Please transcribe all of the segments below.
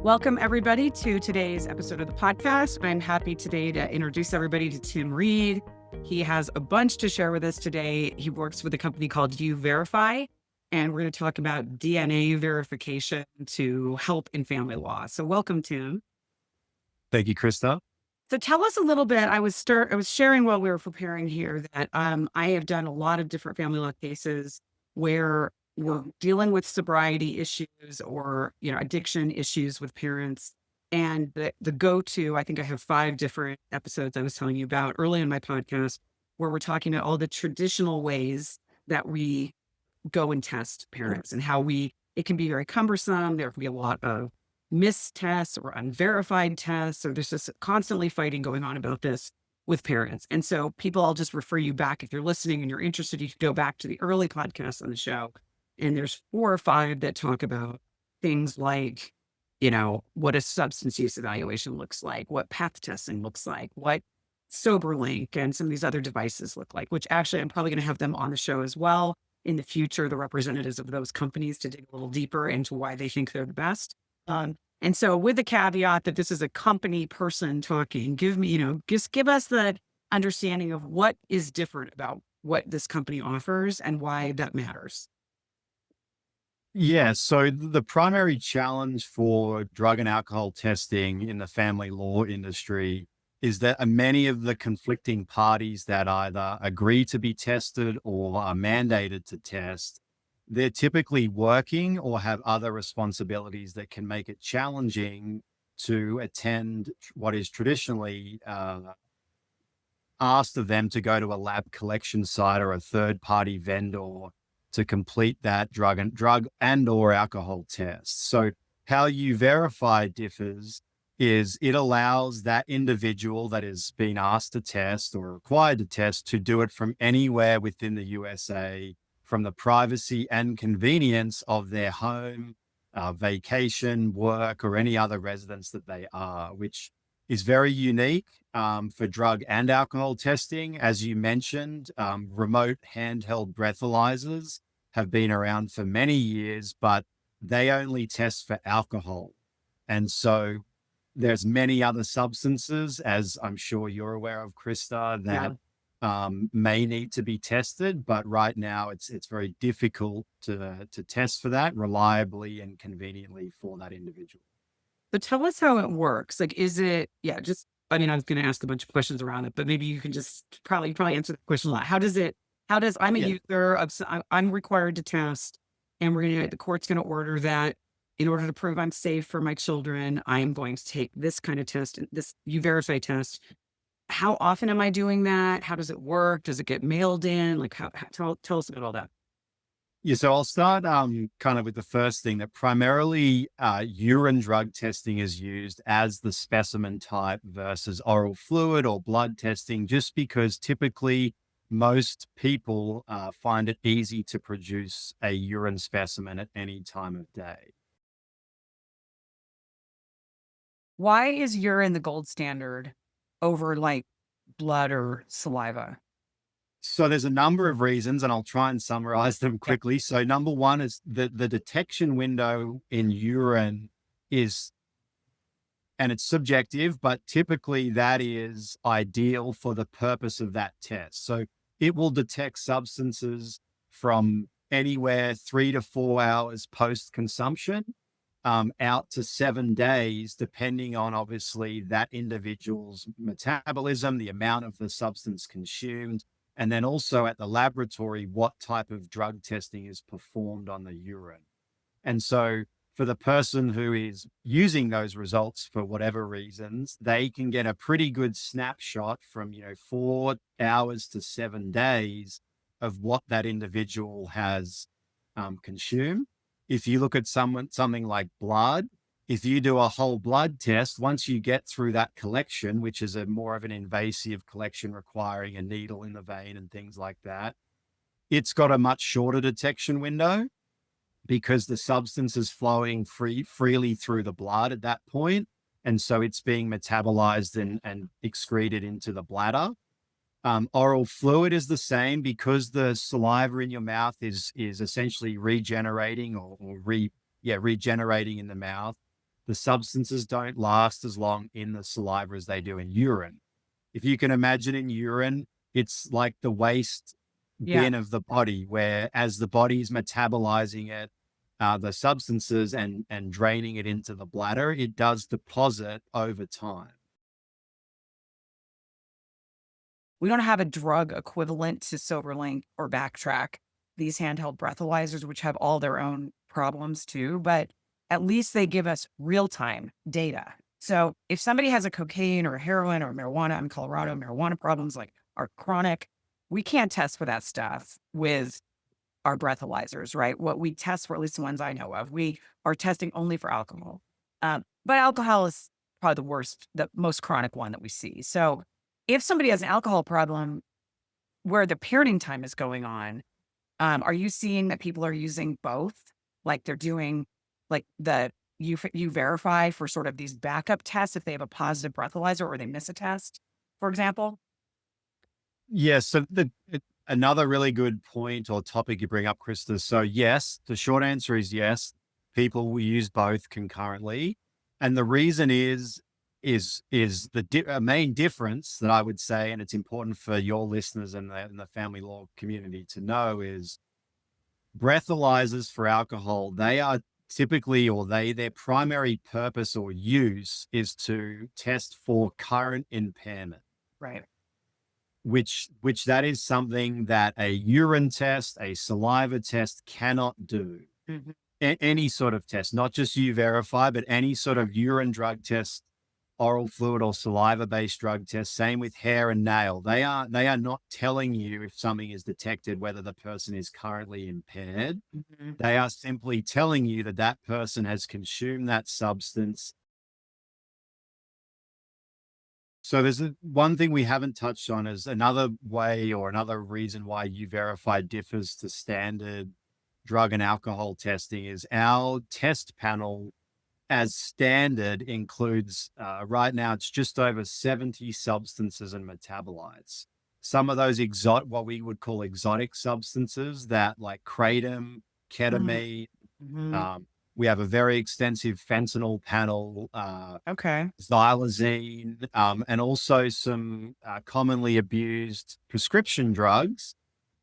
Welcome, everybody, to today's episode of the podcast. I'm happy today to introduce everybody to Tim Reid. He has a bunch to share with us today. He works with a company called Verify, and we're going to talk about DNA verification to help in family law. So welcome, Tim. Thank you, Krista. So tell us a little bit. I was sharing while we were preparing here that I have done a lot of different family law cases where we're dealing with sobriety issues or addiction issues with parents. And the go-to, I think I have 5 different episodes I was telling you about early in my podcast where we're talking about all the traditional ways that we go and test parents and how it can be very cumbersome. There can be a lot of missed tests or unverified tests, or there's just constantly fighting going on about this with parents. And so I'll just refer you back. If you're listening and you're interested, you can go back to the early podcasts on the show. And there's 4 or 5 that talk about things like, what a substance use evaluation looks like, what path testing looks like, what SoberLink and some of these other devices look like, which actually I'm probably going to have them on the show as well in the future, the representatives of those companies, to dig a little deeper into why they think they're the best. And so with the caveat that this is a company person talking, just give us the understanding of what is different about what this company offers and why that matters. Yeah, so the primary challenge for drug and alcohol testing in the family law industry is that many of the conflicting parties that either agree to be tested or are mandated to test, they're typically working or have other responsibilities that can make it challenging to attend what is traditionally asked of them to go to a lab collection site or a third-party vendor to complete that drug and or alcohol test. So how you verify differs is it allows that individual that is being asked to test or required to test to do it from anywhere within the USA, from the privacy and convenience of their home, vacation, work, or any other residence that they are, which is very unique for drug and alcohol testing. As you mentioned, remote handheld breathalyzers have been around for many years, but they only test for alcohol. And so there's many other substances, as I'm sure you're aware of, Krista, that may need to be tested, but right now it's very difficult to test for that reliably and conveniently for that individual. But tell us how it works. Like, is it, I was going to ask a bunch of questions around it, but maybe you can just probably answer the question a lot. I'm a Yeah. user of, I'm required to test, and the court's going to order that in order to prove I'm safe for my children, I am going to take this kind of test, this verify test. How often am I doing that? How does it work? Does it get mailed in? Like, tell us about all that. Yeah, so I'll start kind of with the first thing that primarily urine drug testing is used as the specimen type versus oral fluid or blood testing, just because typically most people find it easy to produce a urine specimen at any time of day. Why is urine the gold standard over like blood or saliva? So there's a number of reasons, and I'll try and summarize them Yeah. quickly. So number one is the detection window in urine is, and it's subjective, but typically that is ideal for the purpose of that test. So it will detect substances from anywhere 3 to 4 hours post consumption out to 7 days, depending on obviously that individual's metabolism, the amount of the substance consumed, and then also at the laboratory, what type of drug testing is performed on the urine. And so for the person who is using those results for whatever reasons, they can get a pretty good snapshot from, 4 hours to 7 days of what that individual has consumed. If you look at something like blood, if you do a whole blood test, once you get through that collection, which is a more of an invasive collection requiring a needle in the vein and things like that, it's got a much shorter detection window because the substance is flowing freely through the blood at that point. And so it's being metabolized and excreted into the bladder. Oral fluid is the same because the saliva in your mouth is essentially regenerating regenerating in the mouth. the substances don't last as long in the saliva as they do in urine. If you can imagine in urine, it's like the waste Yeah. bin of the body, where as the body's metabolizing it, the substances and draining it into the bladder, it does deposit over time. We don't have a drug equivalent to SoberLink or Backtrack, these handheld breathalyzers, which have all their own problems too, but at least they give us real time data. So if somebody has a cocaine or a heroin or marijuana in Colorado, marijuana problems like are chronic, we can't test for that stuff with our breathalyzers, right? What we test for, at least the ones I know of, we are testing only for alcohol. But alcohol is probably the worst, the most chronic one that we see. So if somebody has an alcohol problem where the parenting time is going on, are you seeing that people are using both? Like they're doing like you verify for sort of these backup tests if they have a positive breathalyzer or they miss a test, for example? Yes. So another really good point or topic you bring up, Krista. So yes, the short answer is yes. People will use both concurrently, and the reason is the main difference that I would say, and it's important for your listeners and the family law community to know, is breathalyzers for alcohol. They are typically, or their primary purpose or use is to test for current impairment, Right. which that is something that a urine test, a saliva test cannot do. Mhm. Any sort of test, not just you verify, but any sort of urine drug test, oral fluid or saliva based drug test. Same with hair and nail. They are not telling you if something is detected whether the person is currently impaired. Mhm. They are simply telling you that that person has consumed that substance. So there's one thing we haven't touched on is another way or another reason why you verify differs to standard drug and alcohol testing is our test panel as standard includes right now it's just over 70 substances and metabolites. Some of those what we would call exotic substances that like kratom, Mhm. ketamine. Mhm. um, we have a very extensive fentanyl panel, Okay. xylazine, and also some commonly abused prescription drugs.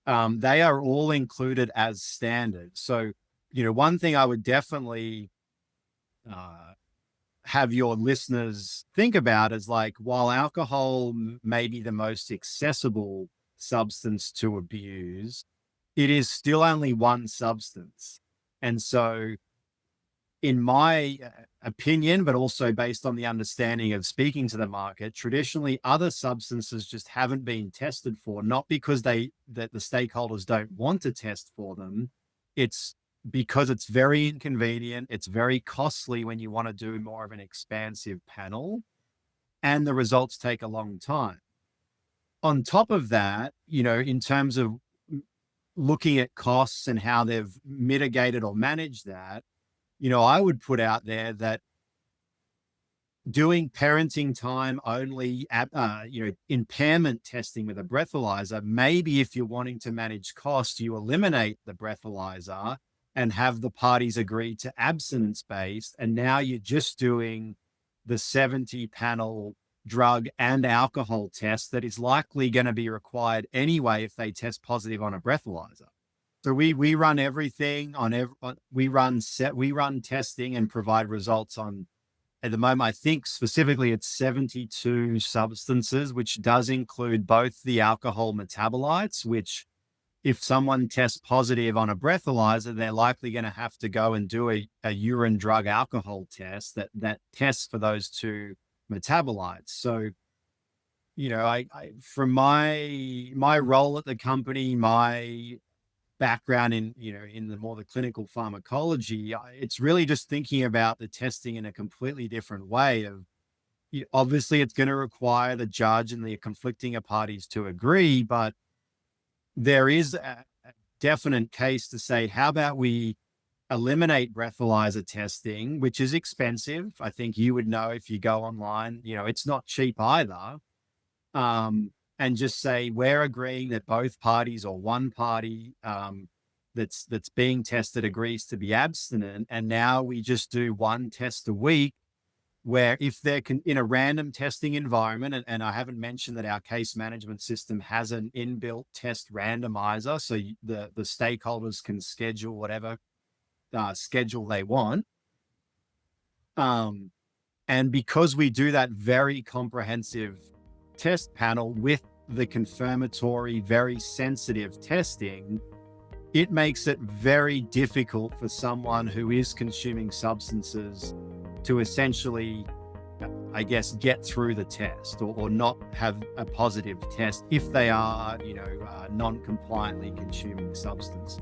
They are all included as standard. So, one thing I would definitely uh, have your listeners think about is like, while alcohol may be the most accessible substance to abuse, it is still only one substance. And so, in my opinion, but also based on the understanding of speaking to the market, traditionally other substances just haven't been tested for, not because that the stakeholders don't want to test for them. It's because it's very inconvenient, it's very costly when you want to do more of an expansive panel, and the results take a long time. On top of that, in terms of looking at costs and how they've mitigated or managed that, I would put out there that doing parenting time only, impairment testing with a breathalyzer, maybe if you're wanting to manage cost, you eliminate the breathalyzer and have the parties agree to abstinence based. And now you're just doing the 70 panel drug and alcohol test that is likely going to be required anyway if they test positive on a breathalyzer. So we run everything on we run testing and provide results on, at the moment, I think specifically it's 72 substances, which does include both the alcohol metabolites, which if someone tests positive on a breathalyzer, they're likely going to have to go and do a urine drug alcohol test that tests for those two metabolites. So, I from my role at the company, my background in the clinical pharmacology, it's really just thinking about the testing in a completely different way of, obviously it's going to require the judge and the conflicting parties to agree, but there is a definite case to say, how about we eliminate breathalyzer testing, which is expensive. I think you would know if you go online, it's not cheap either. And just say we're agreeing that both parties or one party that's being tested agrees to be abstinent, and now we just do one test a week, where if they're in a random testing environment, and I haven't mentioned that our case management system has an inbuilt test randomizer, so the stakeholders can schedule whatever schedule they want. And because we do that very comprehensive test panel with the confirmatory, very sensitive testing, it makes it very difficult for someone who is consuming substances to essentially, I guess, get through the test, or not have a positive test if they are, non-compliantly consuming substances.